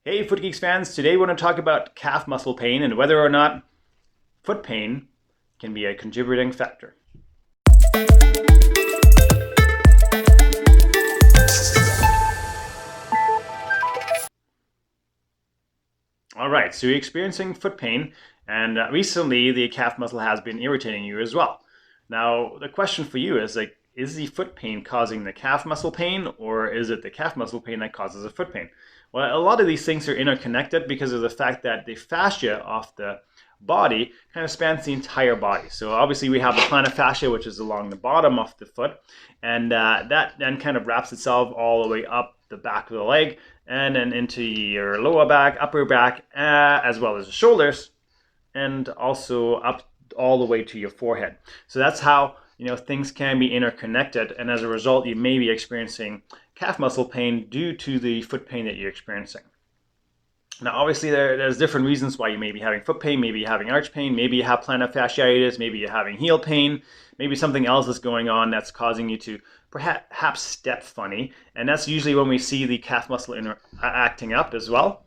Hey Foot Geeks fans, today we're going to talk about calf muscle pain and whether or not foot pain can be a contributing factor. Alright, so you're experiencing foot pain and recently the calf muscle has been irritating you as well. Now the question for you is is the foot pain causing the calf muscle pain, or is it the calf muscle pain that causes the foot pain? Well, a lot of these things are interconnected because of the fact that the fascia of the body kind of spans the entire body. So obviously we have the plantar fascia, which is along the bottom of the foot, and that then kind of wraps itself all the way up the back of the leg and then into your lower back, upper back, as well as the shoulders, and also up all the way to your forehead. So that's how things can be interconnected, and as a result you may be experiencing calf muscle pain due to the foot pain that you're experiencing. Now obviously there's different reasons why you may be having foot pain. Maybe you're having arch pain, maybe you have plantar fasciitis, maybe you're having heel pain, maybe something else is going on that's causing you to perhaps step funny, and that's usually when we see the calf muscle acting up as well,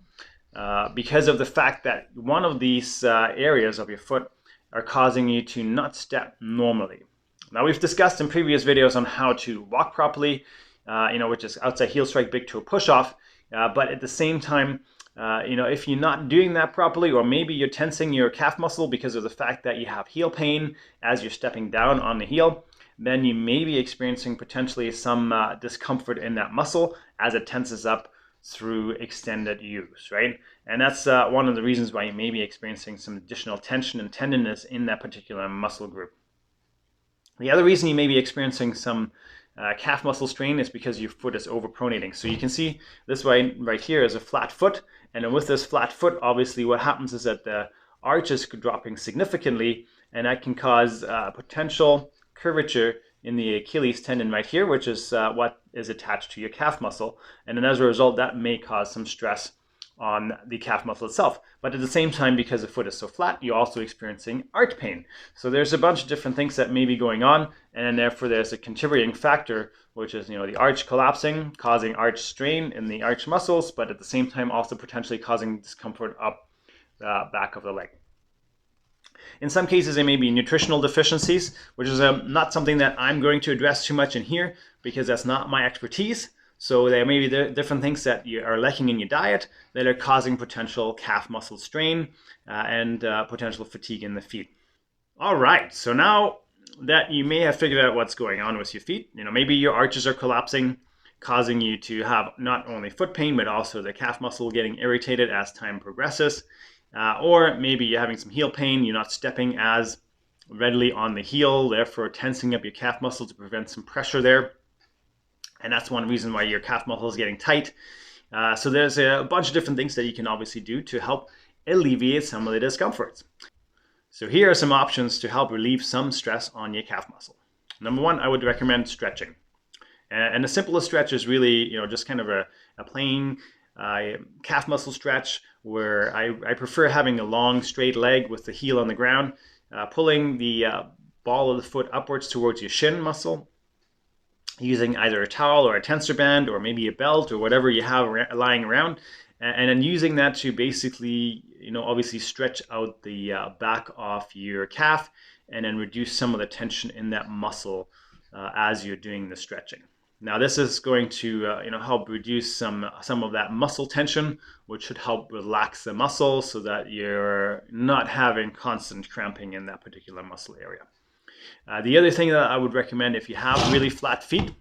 because of the fact that one of these areas of your foot are causing you to not step normally. Now we've discussed in previous videos on how to walk properly, which is outside heel strike, big toe push off, but at the same time, if you're not doing that properly, or maybe you're tensing your calf muscle because of the fact that you have heel pain as you're stepping down on the heel, then you may be experiencing potentially some discomfort in that muscle as it tenses up through extended use, right? And that's one of the reasons why you may be experiencing some additional tension and tenderness in that particular muscle group. The other reason you may be experiencing some calf muscle strain is because your foot is overpronating. So you can see this right here is a flat foot, and then with this flat foot, obviously what happens is that the arch is dropping significantly, and that can cause potential curvature in the Achilles tendon right here, which is what is attached to your calf muscle. And then as a result, that may cause some stress on the calf muscle itself. But at the same time, because the foot is so flat, you're also experiencing arch pain. So there's a bunch of different things that may be going on, and therefore there's a contributing factor, which is the arch collapsing, causing arch strain in the arch muscles, but at the same time also potentially causing discomfort up the back of the leg. In some cases, there may be nutritional deficiencies, which is not something that I'm going to address too much in here because that's not my expertise. So there may be different things that you are lacking in your diet that are causing potential calf muscle strain and potential fatigue in the feet. All right, so now that you may have figured out what's going on with your feet, maybe your arches are collapsing, causing you to have not only foot pain, but also the calf muscle getting irritated as time progresses. Or maybe you're having some heel pain, you're not stepping as readily on the heel, therefore tensing up your calf muscle to prevent some pressure there. And that's one reason why your calf muscle is getting tight. So there's a bunch of different things that you can obviously do to help alleviate some of the discomforts. So here are some options to help relieve some stress on your calf muscle. Number one, I would recommend stretching. And the simplest stretch is really, just kind of a plain calf muscle stretch, where I prefer having a long straight leg with the heel on the ground, pulling the ball of the foot upwards towards your shin muscle, using either a towel or a tensor band or maybe a belt or whatever you have lying around, and then using that to basically obviously stretch out the back of your calf and then reduce some of the tension in that muscle as you're doing the stretching. Now this is going to help reduce some of that muscle tension, which should help relax the muscle so that you're not having constant cramping in that particular muscle area. The other thing that I would recommend, if you have really flat feet,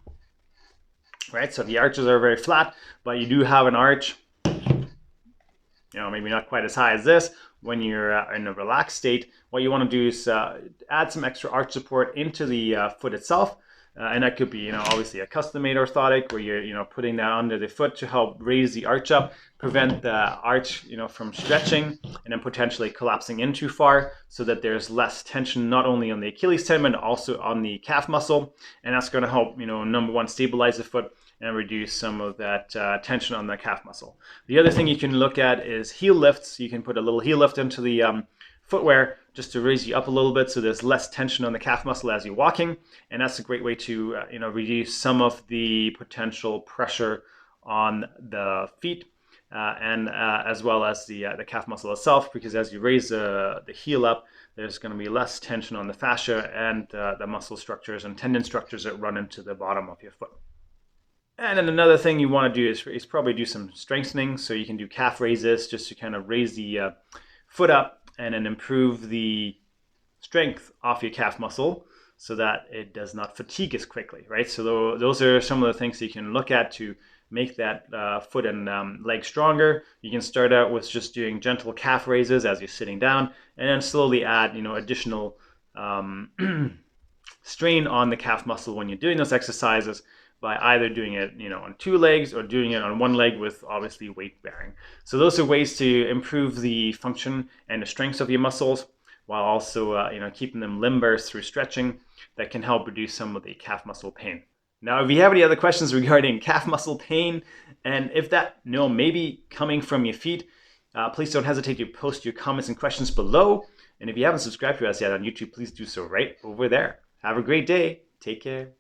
right? So the arches are very flat, but you do have an arch, maybe not quite as high as this. When you're in a relaxed state, what you want to do is add some extra arch support into the foot itself. And that could be, obviously a custom-made orthotic where you're, putting that under the foot to help raise the arch up, prevent the arch, from stretching and then potentially collapsing in too far, so that there's less tension not only on the Achilles tendon, but also on the calf muscle. And that's going to help, number one, stabilize the foot and reduce some of that tension on the calf muscle. The other thing you can look at is heel lifts. You can put a little heel lift into the footwear just to raise you up a little bit so there's less tension on the calf muscle as you're walking, and that's a great way to reduce some of the potential pressure on the feet and as well as the calf muscle itself, because as you raise the heel up, there's going to be less tension on the fascia and the muscle structures and tendon structures that run into the bottom of your foot. And then another thing you want to do is probably do some strengthening. So you can do calf raises just to kind of raise the foot up and then improve the strength off your calf muscle so that it does not fatigue as quickly, right? So those are some of the things that you can look at to make that foot and leg stronger. You can start out with just doing gentle calf raises as you're sitting down, and then slowly add, additional strain on the calf muscle when you're doing those exercises by either doing it, on two legs or doing it on one leg with obviously weight bearing. So those are ways to improve the function and the strength of your muscles while also, keeping them limber through stretching that can help reduce some of the calf muscle pain. Now, if you have any other questions regarding calf muscle pain, and if that may be coming from your feet, please don't hesitate to post your comments and questions below. And if you haven't subscribed to us yet on YouTube, please do so right over there. Have a great day. Take care.